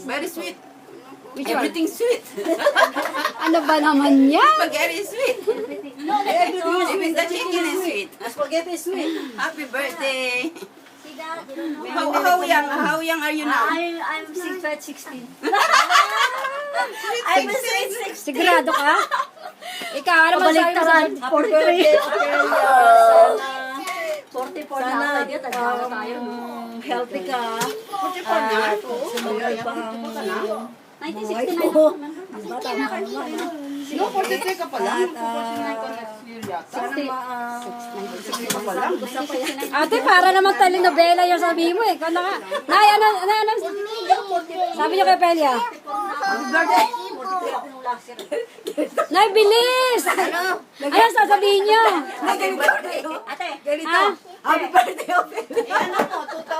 Very sweet. Which one? Everything sweet. Ano ba naman yan? Spaghetti is sweet. Even the chicken is sweet. Spaghetti is sweet. Happy birthday. See that? You don't know. How young are you now? I'm 16. I'm a sweet 16. Sigurado ka? Ikaw, ano man sa'yo? Happy birthday, Ophelia. 44 na Sana ako. Hindi, tanda na tayo. healthy ka. Sumagal pa ang 1969 ko. na naman. Bata na ka naman. No, 43 ka pa lang. At, 49 ka next year yata. Sana Ka pa lang. Ate, para naman telenovela yung sabihin mo eh. Kung naka... Nay, ano? Sabi niyo kay Pelia. Happy birthday! 43 ako nung last year. Nay, bilis! Ano sasabihin niyo? Ate! Ganito. Happy birthday, Ophelia.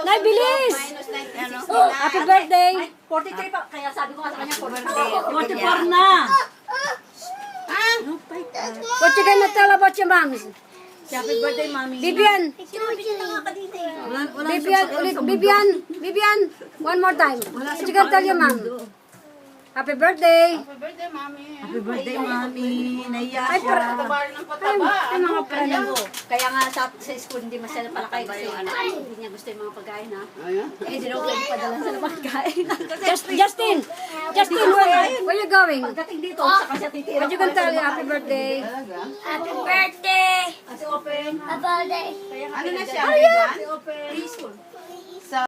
Nay, bilis! Minus 1969. Happy birthday! 43 pa. Kaya sabi ko nga sa kanya, 44 na. What you gonna tell about your moms? Happy birthday, Mami. Vivian! Sinabi na nga kanina eh. Vivian, ulit, Vivian, one more time. What you gonna tell your mom? Happy birthday! Happy birthday, mami. Happy birthday, Mami. Naiya Ay, siya. Tabarin ng pataba. Ay, mga pala. Kaya nga sa school hindi masyadong palakay kasi hindi niya gusto yung mga pagkain ha. Ayan. Eh, hindi na ako pwede padala sa pagkain. Justin, where you going? Pagdating dito, sa kasi titira. What you gonna tell you? Happy birthday! Talaga? Happy birthday! Ate Open. Happy birthday. Ano na siya? Ate Open. Preschool.